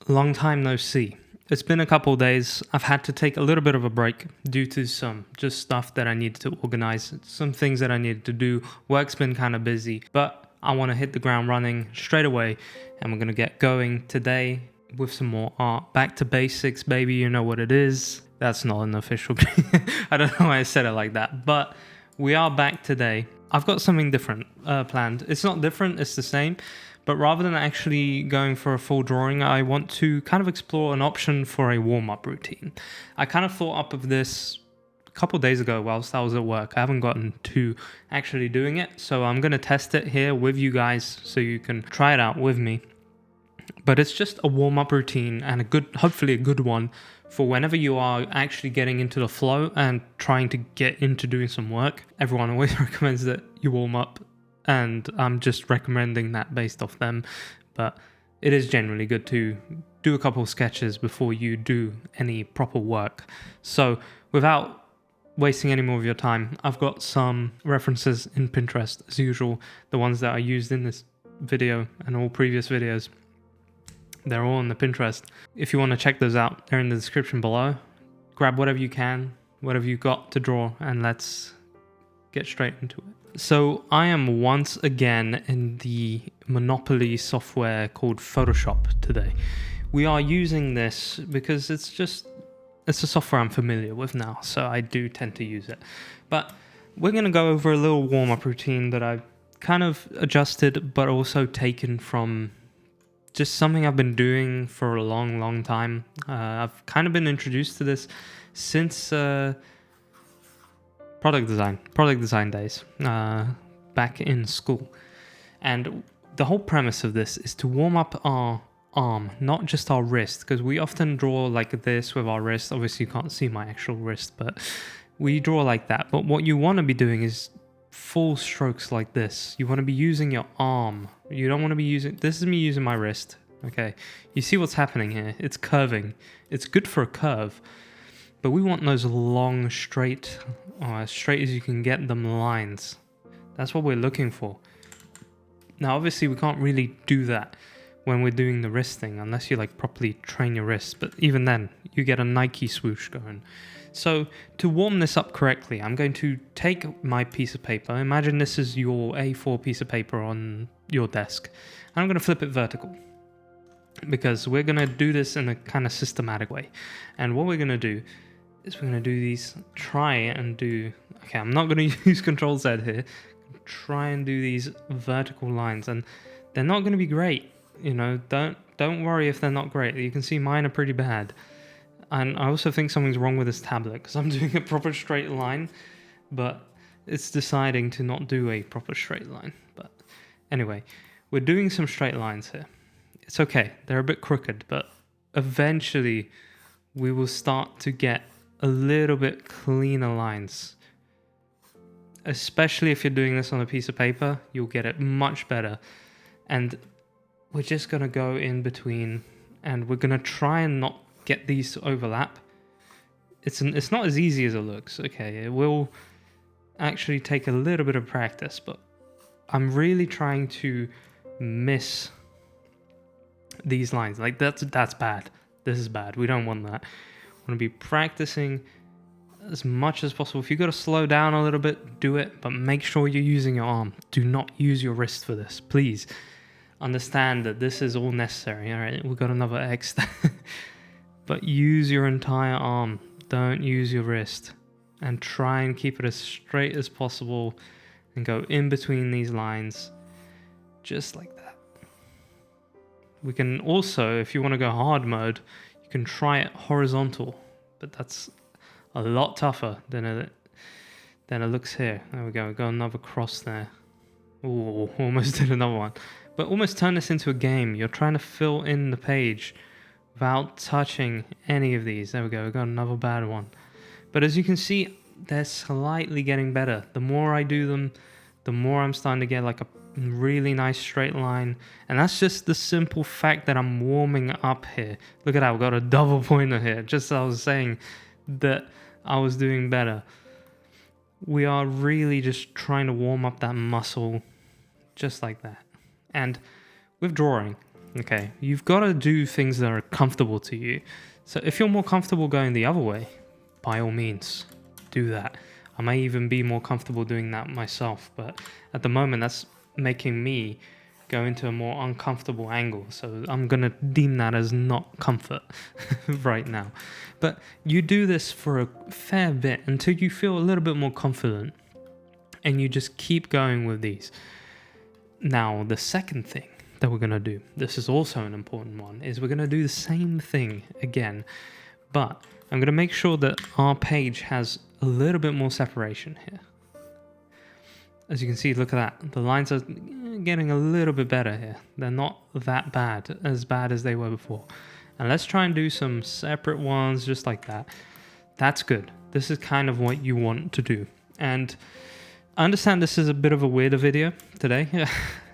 Long time no see. It's been a couple of days. I've had to take a little bit of a break due to some just stuff that I needed to organize, some things that I needed to do. Work's been kind of busy, but I want to hit the ground running straight away, and we're going to get going today with some more art. Back to basics, baby, you know what it is. That's not an official I don't know why I said it like that, but we are back today. I've got something different planned. It's not different, it's the same. But rather than actually going for a full drawing, I want to kind of explore an option for a warm-up routine. I kind of thought up of this a couple of days ago whilst I was at work. I haven't gotten to actually doing it, so I'm going to test it here with you guys so you can try it out with me. But it's just a warm-up routine and hopefully a good one for whenever you are actually getting into the flow and trying to get into doing some work. Everyone always recommends that you warm up, and I'm just recommending that based off them, but it is generally good to do a couple of sketches before you do any proper work. So without wasting any more of your time, I've got some references in Pinterest as usual, the ones that I used in this video and all previous videos. They're all on the Pinterest. If you want to check those out, they're in the description below. Grab whatever you can, whatever you got to draw, and let's get straight into it. So I am once again in the monopoly software called Photoshop today. We are using this because it's a software I'm familiar with now, so I do tend to use it. But we're going to go over a little warm-up routine that I've kind of adjusted, but also taken from just something I've been doing for a long time. I've kind of been introduced to this since product design days, back in school. And the whole premise of this is to warm up our arm, not just our wrist, because we often draw like this with our wrist. Obviously you can't see my actual wrist, but we draw like that. But what you want to be doing is full strokes like this. You want to be using your arm. You don't want to be using, this is me using my wrist. Okay, you see what's happening here? It's curving. It's good for a curve, but we want those long, straight, as straight as you can get them lines. That's what we're looking for. Now, obviously, we can't really do that when we're doing the wrist thing, unless you like properly train your wrists. But even then, you get a Nike swoosh going. So to warm this up correctly, I'm going to take my piece of paper. Imagine this is your A4 piece of paper on your desk. And I'm going to flip it vertical, because we're going to do this in a kind of systematic way. And what we're going to do is we're going to do these, okay, I'm not going to use Control-Z here, try and do these vertical lines, and they're not going to be great, you know, don't worry if they're not great. You can see mine are pretty bad. And I also think something's wrong with this tablet, because I'm doing a proper straight line, but it's deciding to not do a proper straight line. But anyway, we're doing some straight lines here. It's okay, they're a bit crooked, but eventually we will start to get a little bit cleaner lines. Especially if you're doing this on a piece of paper, you'll get it much better. And we're just going to go in between, and we're going to try and not get these to overlap. It's not as easy as it looks, okay? It will actually take a little bit of practice, but I'm really trying to miss these lines. Like that's bad. This is bad. We don't want that. We want to be practicing as much as possible. If you got to slow down a little bit, do it, but make sure you're using your arm. Do not use your wrist for this. Please understand that this is all necessary. All right, we've got another X there. But use your entire arm. Don't use your wrist. And try and keep it as straight as possible and go in between these lines, just like that. We can also, if you want to go hard mode, you can try it horizontal, but that's a lot tougher than it looks here. There we go. We got another cross there. Ooh, almost did another one. But almost turn this into a game. You're trying to fill in the page without touching any of these. There we go. We got another bad one. But as you can see, they're slightly getting better. The more I do them, the more I'm starting to get like a really nice straight line. And that's just the simple fact that I'm warming up here. Look at that, we've got a double pointer here. Just as I was saying that I was doing better. We are really just trying to warm up that muscle just like that. And with drawing, Okay, you've got to do things that are comfortable to you. So if you're more comfortable going the other way, by all means, do that. I may even be more comfortable doing that myself, but at the moment that's making me go into a more uncomfortable angle. So I'm going to deem that as not comfort right now. But you do this for a fair bit until you feel a little bit more confident, and you just keep going with these. Now, the second thing that we're going to do, this is also an important one, is we're going to do the same thing again, but I'm going to make sure that our page has a little bit more separation here. As you can see, look at that. The lines are getting a little bit better here. They're not that bad as they were before. And let's try and do some separate ones just like that. That's good. This is kind of what you want to do. And I understand this is a bit of a weirder video today.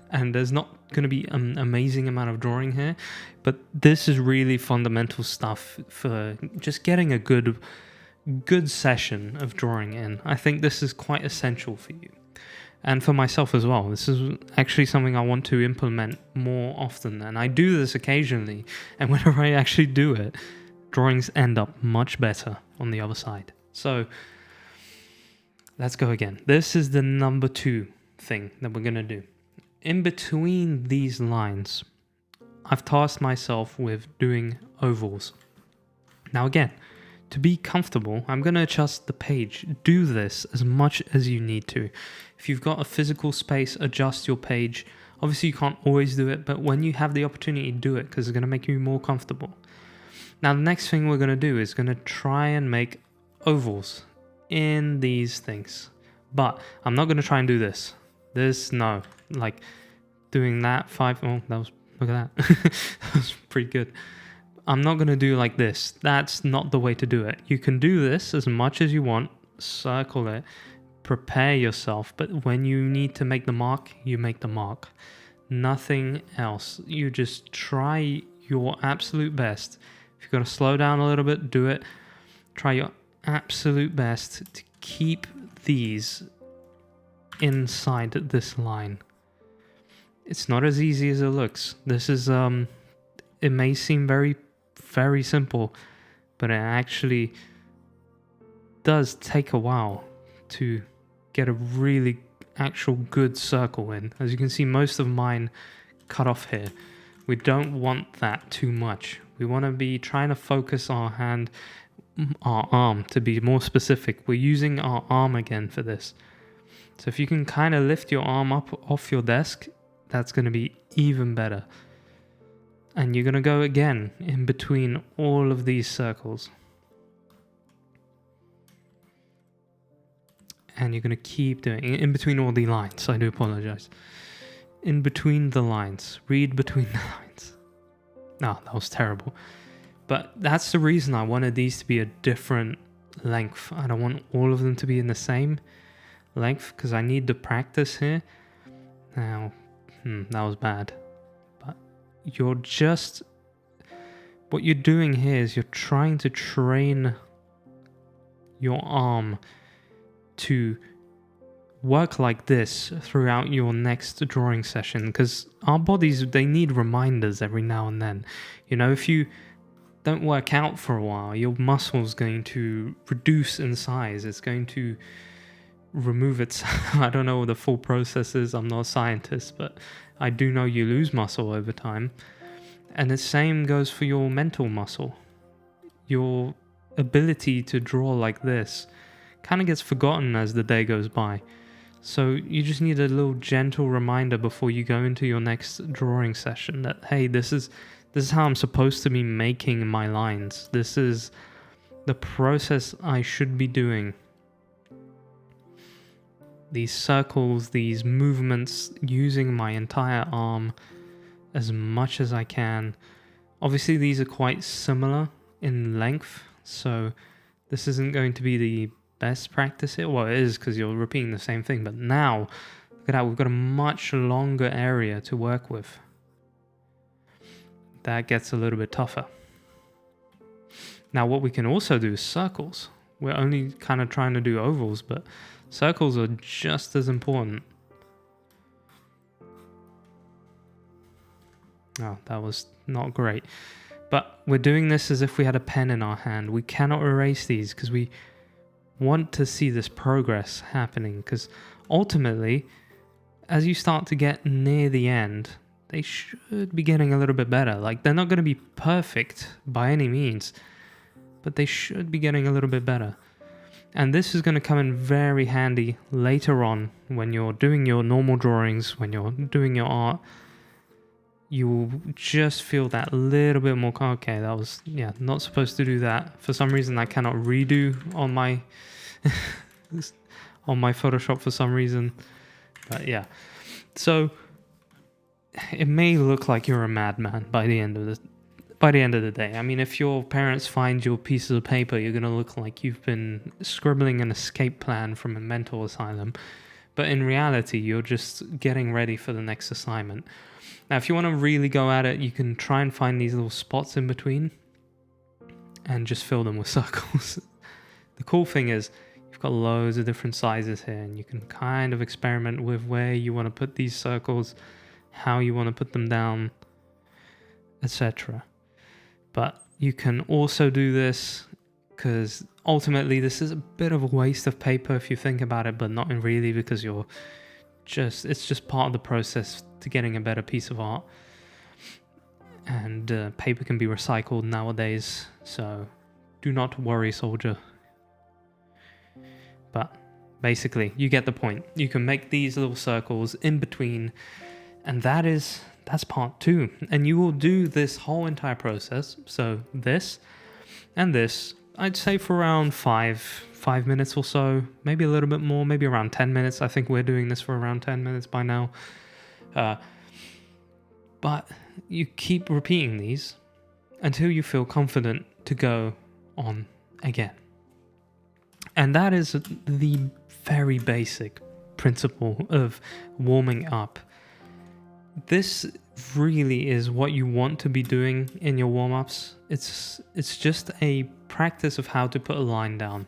And there's not going to be an amazing amount of drawing here. But this is really fundamental stuff for just getting a good session of drawing in. I think this is quite essential for you. And for myself as well. This is actually something I want to implement more often. And I do this occasionally. And whenever I actually do it, drawings end up much better on the other side. So let's go again. This is the number 2 thing that we're going to do. In between these lines, I've tasked myself with doing ovals. Now again, to be comfortable, I'm going to adjust the page. Do this as much as you need to. If you've got a physical space, adjust your page. Obviously, you can't always do it, but when you have the opportunity, do it because it's going to make you more comfortable. Now, the next thing we're going to do is going to try and make ovals in these things. But I'm not going to try and do this. No. Like doing that 5... Oh, that was... Look at that. That was pretty good. I'm not going to do like this. That's not the way to do it. You can do this as much as you want. Circle it. Prepare yourself. But when you need to make the mark, you make the mark. Nothing else. You just try your absolute best. If you've got to slow down a little bit, do it. Try your absolute best to keep these inside this line. It's not as easy as it looks. This is, it may seem very simple, but it actually does take a while to get a really actual good circle in. As you can see, most of mine cut off here. We don't want that too much. We want to be trying to focus our arm to be more specific. We're using our arm again for this. So if you can kind of lift your arm up off your desk, that's going to be even better. And you're going to go again in between all of these circles. And you're going to keep doing it in between all the lines. I do apologize. In between the lines. Read between the lines. No, that was terrible. But that's the reason I wanted these to be a different length. I don't want all of them to be in the same length because I need the practice here. Now, that was bad. But what you're doing here is you're trying to train your arm to work like this throughout your next drawing session, because our bodies, they need reminders every now and then. You know, if you don't work out for a while, your muscle's going to reduce in size. It's going to remove its I don't know what the full process is. I'm not a scientist, but I do know you lose muscle over time. And the same goes for your mental muscle. Your ability to draw like this kind of gets forgotten as the day goes by. So you just need a little gentle reminder before you go into your next drawing session that, hey, this is how I'm supposed to be making my lines. This is the process I should be doing. These circles, these movements, using my entire arm as much as I can. Obviously, these are quite similar in length, so this isn't going to be the best practice here. Well, it is because you're repeating the same thing, but now, look at that, we've got a much longer area to work with. That gets a little bit tougher. Now, what we can also do is circles. We're only kind of trying to do ovals, but circles are just as important. Oh, that was not great. But we're doing this as if we had a pen in our hand. We cannot erase these because we want to see this progress happening, because ultimately, as you start to get near the end, they should be getting a little bit better. Like, they're not going to be perfect by any means, but they should be getting a little bit better. And this is going to come in very handy later on when you're doing your normal drawings, when you're doing your art. You will just feel that little bit more, okay, that was, yeah, not supposed to do that. For some reason, I cannot redo on my on my Photoshop for some reason. But yeah, so it may look like you're a madman by the end of the day. I mean, if your parents find your pieces of paper, you're going to look like you've been scribbling an escape plan from a mental asylum. But in reality, you're just getting ready for the next assignment. Now, if you want to really go at it, you can try and find these little spots in between and just fill them with circles. The cool thing is you've got loads of different sizes here, and you can kind of experiment with where you want to put these circles, how you want to put them down, etc. But you can also do this because ultimately this is a bit of a waste of paper if you think about it, but not really, because it's just part of the process to getting a better piece of art. And paper can be recycled nowadays, so do not worry, soldier. But basically, you get the point. You can make these little circles in between, and that's part 2. And you will do this whole entire process, so this and this, I'd say for around 5 minutes or so, maybe a little bit more, maybe around 10 minutes. I think we're doing this for around 10 minutes by now. But you keep repeating these until you feel confident to go on again. And that is the very basic principle of warming up. This really is what you want to be doing in your warm-ups. It's just a practice of how to put a line down.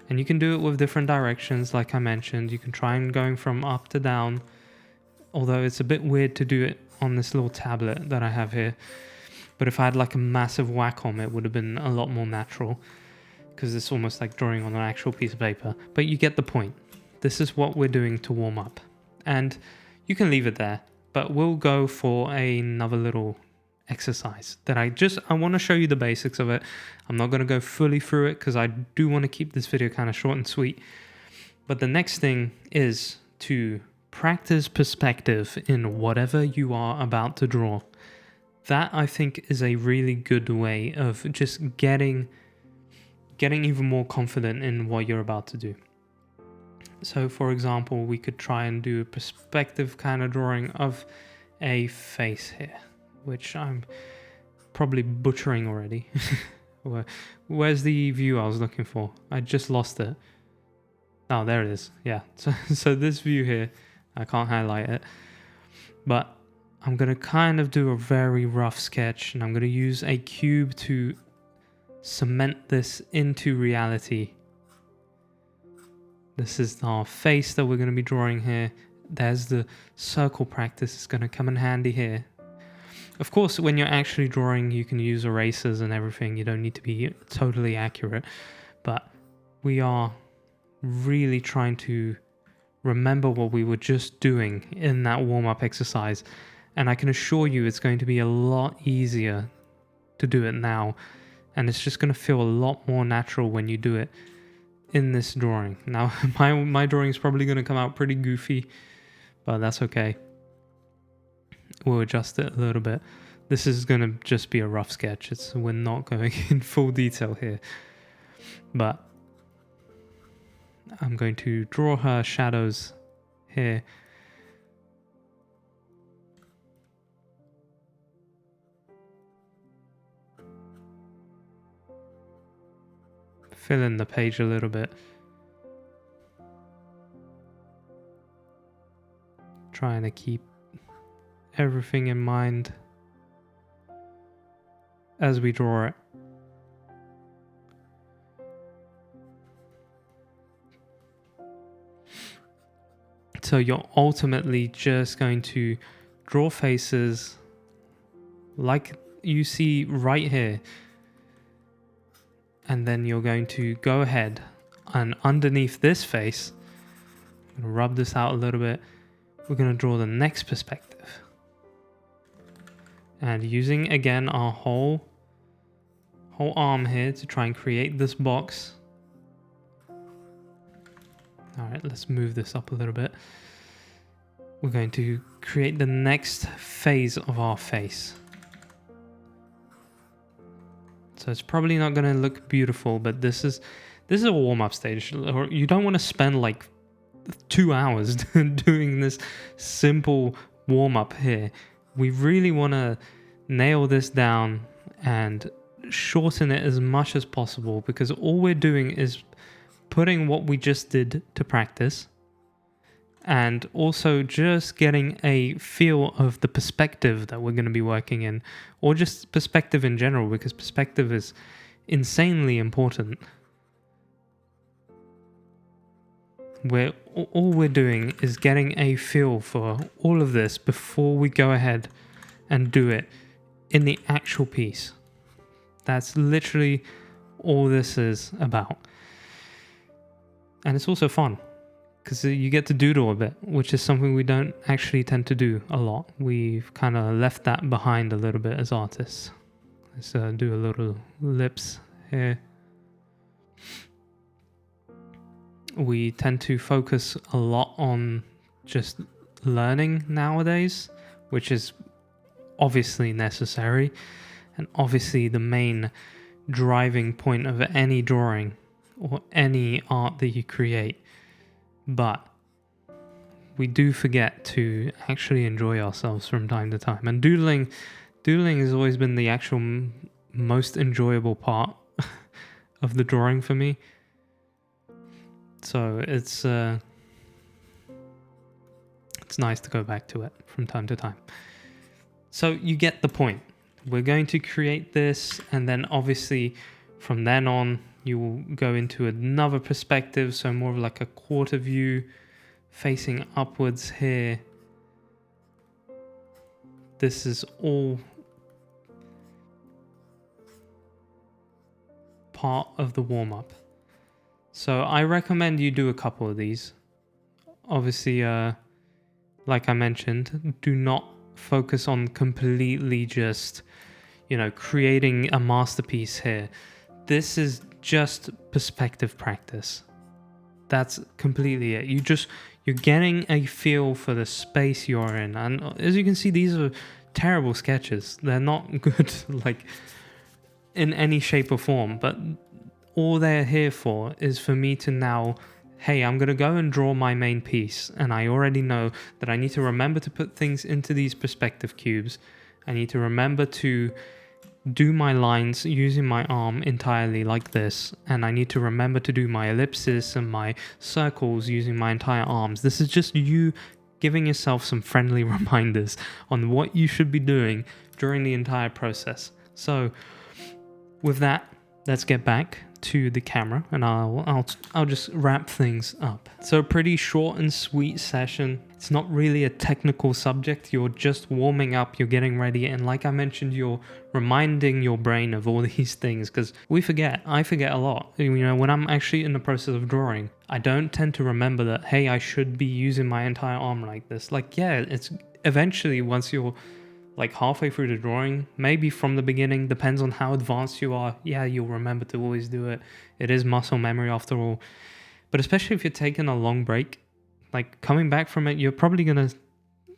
And you can do it with different directions, like I mentioned. You can try and going from up to down, although it's a bit weird to do it on this little tablet that I have here. But if I had like a massive Wacom, it would have been a lot more natural, because it's almost like drawing on an actual piece of paper. But you get the point. This is what we're doing to warm up. And you can leave it there, but we'll go for another little exercise that I want to show you the basics of it. I'm not going to go fully through it because I do want to keep this video kind of short and sweet. But the next thing is to practice perspective in whatever you are about to draw. That, I think, is a really good way of just getting even more confident in what you're about to do. So, for example, we could try and do a perspective kind of drawing of a face here, which I'm probably butchering already. Where's the view I was looking for? I just lost it. Oh, there it is. Yeah. So this view here, I can't highlight it, but I'm going to kind of do a very rough sketch, and I'm going to use a cube to cement this into reality. This is our face that we're going to be drawing here. There's the circle practice. It's going to come in handy here. Of course, when you're actually drawing, you can use erasers and everything. You don't need to be totally accurate, but we are really trying to remember what we were just doing in that warm-up exercise. And I can assure you it's going to be a lot easier to do it now. And it's just going to feel a lot more natural when you do it in this drawing. Now, my drawing is probably going to come out pretty goofy, but that's okay. We'll adjust it a little bit. This is going to just be a rough sketch. We're not going in full detail here. But I'm going to draw her shadows here. Fill in the page a little bit. Trying to keep everything in mind as we draw it. So you're ultimately just going to draw faces like you see right here. And then you're going to go ahead and underneath this face, I'm going to rub this out a little bit. We're going to draw the next perspective. And using again our whole arm here to try and create this box. All right, let's move this up a little bit. We're going to create the next phase of our face. So it's probably not going to look beautiful, but this is a warm-up stage. You don't want to spend like 2 hours doing this simple warm-up here. We really want to nail this down and shorten it as much as possible, because all we're doing is putting what we just did to practice, and also just getting a feel of the perspective that we're going to be working in, or just perspective in general, because perspective is insanely important. All we're doing is getting a feel for all of this before we go ahead and do it in the actual piece. That's literally all this is about. And it's also fun, because you get to doodle a bit, which is something we don't actually tend to do a lot. We've kind of left that behind a little bit as artists. Let's do a little lips here. We tend to focus a lot on just learning nowadays, which is obviously necessary, and obviously the main driving point of any drawing or any art that you create. But we do forget to actually enjoy ourselves from time to time. And doodling has always been the actual most enjoyable part of the drawing for me. So it's nice to go back to it from time to time. So you get the point. We're going to create this, and then obviously from then on you will go into another perspective, so more of like a quarter view facing upwards here. This is all part of the warm-up. So I recommend you do a couple of these. Obviously, like I mentioned, do not focus on completely just, creating a masterpiece here. This is just perspective practice. That's completely it. You're getting a feel for the space you're in. And as you can see, these are terrible sketches. They're not good, like, in any shape or form, but all they're here for is for me to now, hey, I'm going to go and draw my main piece, and I already know that I need to remember to put things into these perspective cubes. I need to remember to do my lines using my arm entirely like this, and I need to remember to do my ellipses and my circles using my entire arms. This is just you giving yourself some friendly reminders on what you should be doing during the entire process. So with that, let's get back to the camera, and I'll just wrap things up. So a pretty short and sweet session. It's not really a technical subject. You're just warming up, you're getting ready, and like I mentioned, you're reminding your brain of all these things, because I forget a lot. When I'm actually in the process of drawing, I don't tend to remember that, hey, I should be using my entire arm like this. Like, yeah, it's eventually, once you're like halfway through the drawing, maybe from the beginning, depends on how advanced you are, yeah, you'll remember to always do it. It is muscle memory after all. But especially if you're taking a long break, like coming back from it, you're probably gonna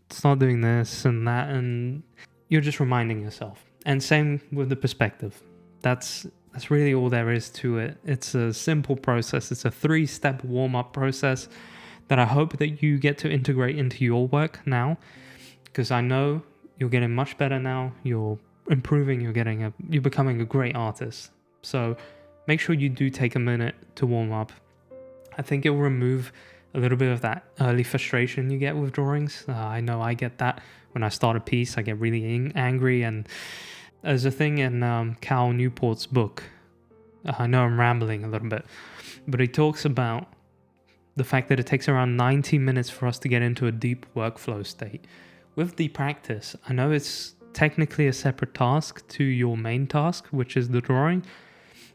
start doing this and that, and you're just reminding yourself. And same with the perspective. That's really all there is to it. It's a simple process. It's a 3-step warm-up process that I hope that you get to integrate into your work now, because I know you're getting much better now. You're improving. You're becoming a great artist. So make sure you do take a minute to warm up. I think it will remove a little bit of that early frustration you get with drawings. I know I get that when I start a piece. I get really angry, and there's a thing in Cal Newport's book. I know I'm rambling a little bit, but he talks about the fact that it takes around 90 minutes for us to get into a deep workflow state. With the practice, I know it's technically a separate task to your main task, which is the drawing,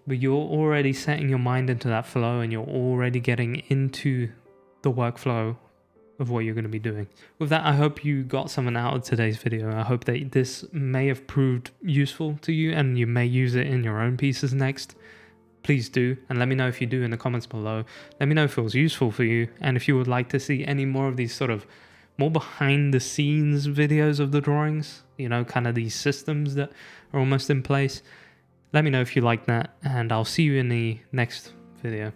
but you're already setting your mind into that flow and you're already getting into the workflow of what you're going to be doing. With that, I hope you got something out of today's video. I hope that this may have proved useful to you and you may use it in your own pieces next. Please do, and let me know if you do in the comments below. Let me know if it was useful for you, and if you would like to see any more of these sort of more behind the scenes videos of the drawings, you know, kind of these systems that are almost in place. Let me know if you like that, and I'll see you in the next video.